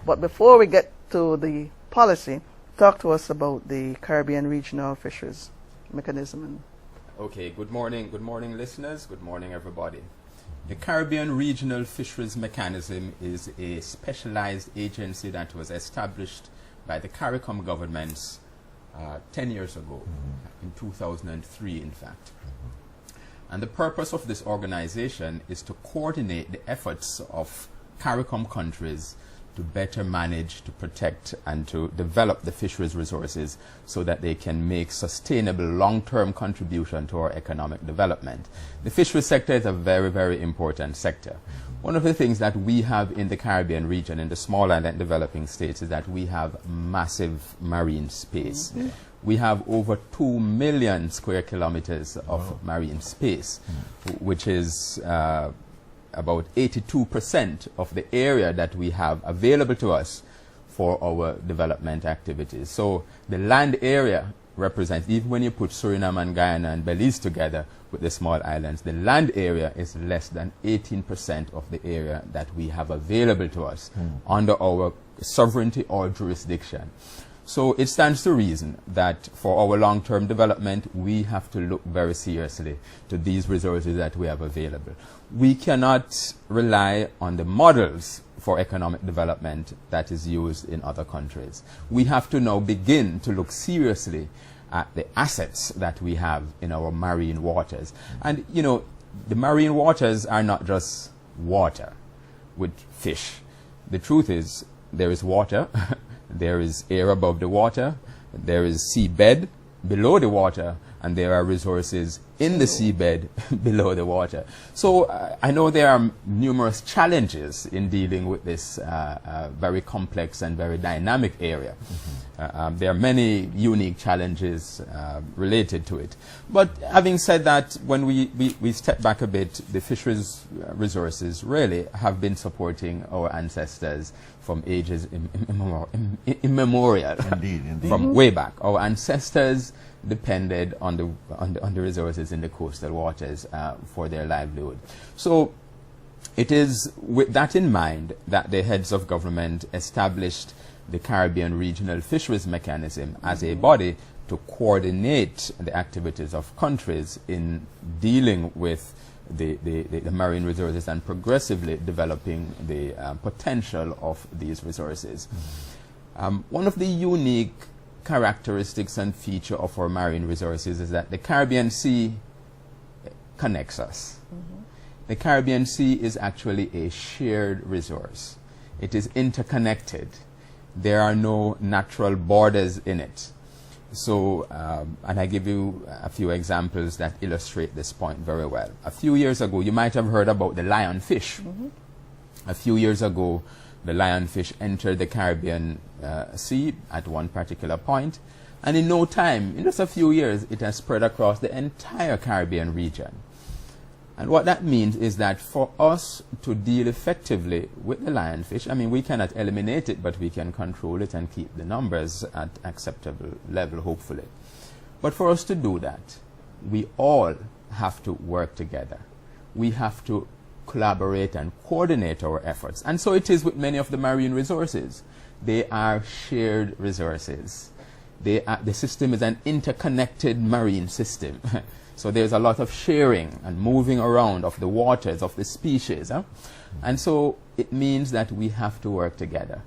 But before we get to the policy, talk to us about the Caribbean Regional Fisheries Mechanism. Okay, good morning, listeners. Good morning, everybody. The Caribbean Regional Fisheries Mechanism is a specialized agency that was established by the CARICOM governments 10 years ago, in 2003, in fact. And the purpose of this organization is to coordinate the efforts of CARICOM countries to better manage, to protect, and to develop the fisheries resources so that they can make sustainable long-term contribution to our economic development. The fisheries sector is a very, very important sector. One of the things that we have in the Caribbean region, in the small island developing states, is that we have massive marine space. We have over 2 million square kilometers of marine space, which is about 82% of the area that we have available to us for our development activities. So the land area represents, even when you put Suriname and Guyana and Belize together with the small islands, the land area is less than 18% of the area that we have available to us under our sovereignty or jurisdiction. So it stands to reason that for our long-term development, we have to look very seriously to these resources that we have available. We cannot rely on the models for economic development that is used in other countries. We have to now begin to look seriously at the assets that we have in our marine waters. And, you know, the marine waters are not just water with fish. The truth is, there is water. There is air above the water, there is seabed below the water, and there are resources in the seabed below the water. So I know there are numerous challenges in dealing with this very complex and very dynamic area. There are many unique challenges related to it. But having said that, when we step back a bit, the fisheries resources really have been supporting our ancestors from ages immemorial. Indeed. From way back. Our ancestors depended on the resources in the coastal waters for their livelihood. So it is with that in mind that the heads of government established the Caribbean Regional Fisheries Mechanism as a body to coordinate the activities of countries in dealing with the marine resources and progressively developing the potential of these resources. One of the unique characteristics and feature of our marine resources is that the Caribbean Sea connects us. The Caribbean Sea is actually a shared resource. It is interconnected. There are no natural borders in it. So, and I give you a few examples that illustrate this point very well. A few years ago, you might have heard about the lionfish. A few years ago, the lionfish entered the Caribbean Sea at one particular point, and in no time, in just a few years, it has spread across the entire Caribbean region. And what that means is that for us to deal effectively with the lionfish, I mean, we cannot eliminate it, but we can control it and keep the numbers at acceptable level, hopefully. But for us to do that, we all have to work together. We have to collaborate and coordinate our efforts. And so it is with many of the marine resources. They are shared resources. The system is an interconnected marine system. So there's a lot of sharing and moving around of the waters, of the species. And so it means that we have to work together,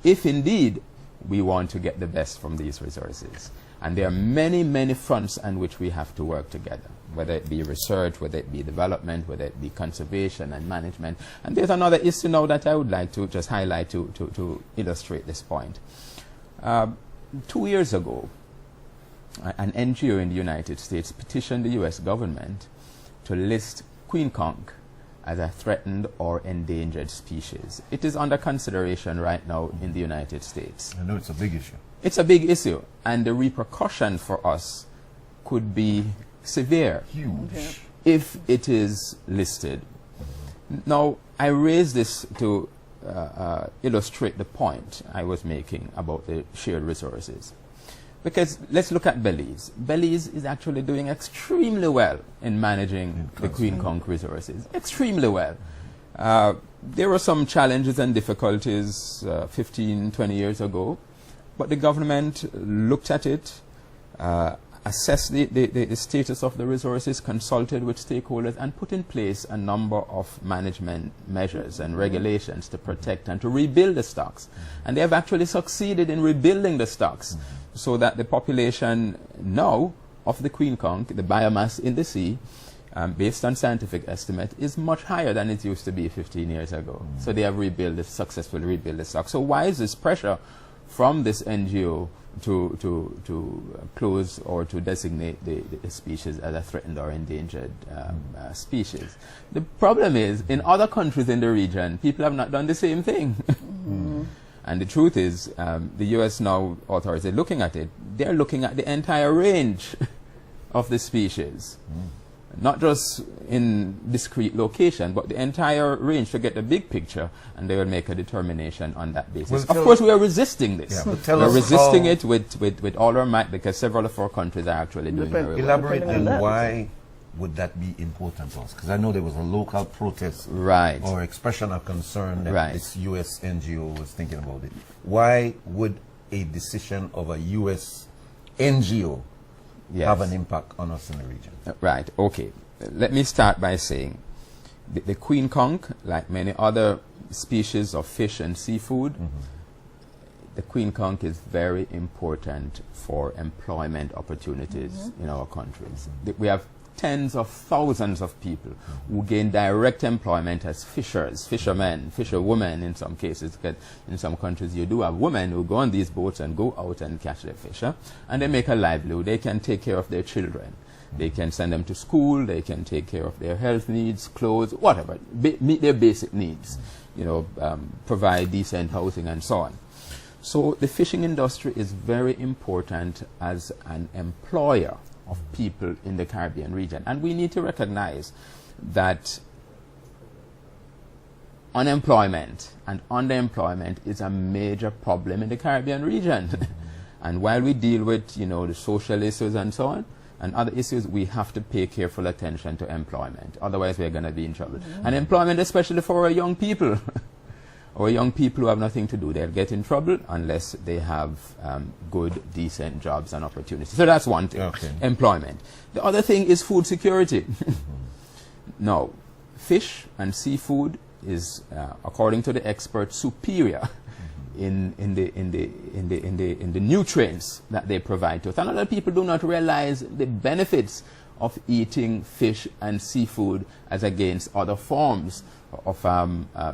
if indeed we want to get the best from these resources. And there are many, many fronts on which we have to work together, whether it be research, whether it be development, whether it be conservation and management. And there's another issue now that I would like to just highlight to illustrate this point. 2 years ago, an NGO in the United States petitioned the U.S. government to list queen conch as a threatened or endangered species. It is under consideration right now in the United States. I know it's a big issue. It's a big issue, and the repercussion for us could be severe. Huge. If it is listed. Now, I raise this to illustrate the point I was making about the shared resources. Because let's look at Belize. Belize is actually doing extremely well in managing the queen conch resources. Extremely well. there were some challenges and difficulties 15, 20 years ago, but the government looked at it, assessed the status of the resources, consulted with stakeholders, and put in place a number of management measures and regulations to protect and to rebuild the stocks. And they have actually succeeded in rebuilding the stocks so that the population now of the queen conch, the biomass in the sea, based on scientific estimate, is much higher than it used to be 15 years ago. So they have successfully rebuilt the stock. So why is this pressure from this NGO to close or to designate the species as a threatened or endangered species? The problem is, in other countries in the region, people have not done the same thing. And the truth is, the US now authorities are looking at it. They're looking at the entire range of the species. Not just in discrete location, but the entire range to get the big picture, and they will make a determination on that basis. Well, of course, we are resisting this. Yeah, we're resisting it with all our might, because several of our countries are actually doing very well. Elaborate on why would that be important to us? Because I know there was a local protest or expression of concern that this U.S. NGO was thinking about it. Why would a decision of a U.S. NGO have an impact on us in the region? Right, okay. Let me start by saying the queen conch, like many other species of fish and seafood, the queen conch is very important for employment opportunities in our countries. We have tens of thousands of people who gain direct employment as fishers, fishermen, fisherwomen in some cases, because in some countries you do have women who go on these boats and go out and catch their fish, and they make a livelihood. They can take care of their children. They can send them to school. They can take care of their health needs, clothes, whatever, meet their basic needs, provide decent housing and so on. So the fishing industry is very important as an employer of people in the Caribbean region. And we need to recognize that unemployment and underemployment is a major problem in the Caribbean region. And while we deal with, the social issues and so on, and other issues, we have to pay careful attention to employment. Otherwise, we're going to be in trouble. And employment, especially for our young people. Or young people who have nothing to do, they'll get in trouble unless they have good, decent jobs and opportunities. So that's one thing, employment. The other thing is food security. Now, fish and seafood is, according to the experts, superior in the nutrients that they provide to us. And other people do not realize the benefits of eating fish and seafood as against other forms of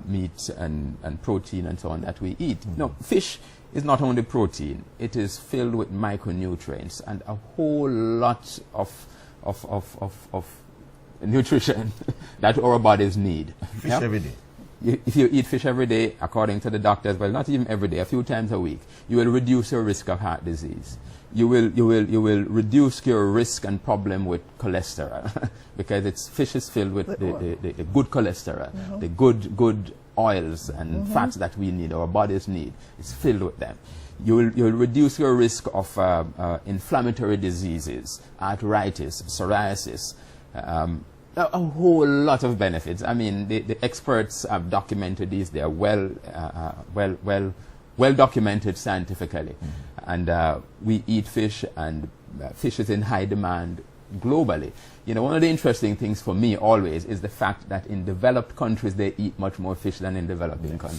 meat and protein and so on that we eat. No, fish is not only protein, it is filled with micronutrients and a whole lot of nutrition that our bodies need. Fish every day. If you eat fish every day, according to the doctors, well, not even every day, a few times a week, you will reduce your risk of heart disease. You will reduce your risk and problem with cholesterol because fish is filled with the good cholesterol, the good oils and fats that we need, our bodies need. It's filled with them. You'll reduce your risk of inflammatory diseases, arthritis, psoriasis, a whole lot of benefits. I mean, the experts have documented these. They are well documented scientifically. And we eat fish, and fish is in high demand globally. One of the interesting things for me always is the fact that in developed countries they eat much more fish than in developing countries.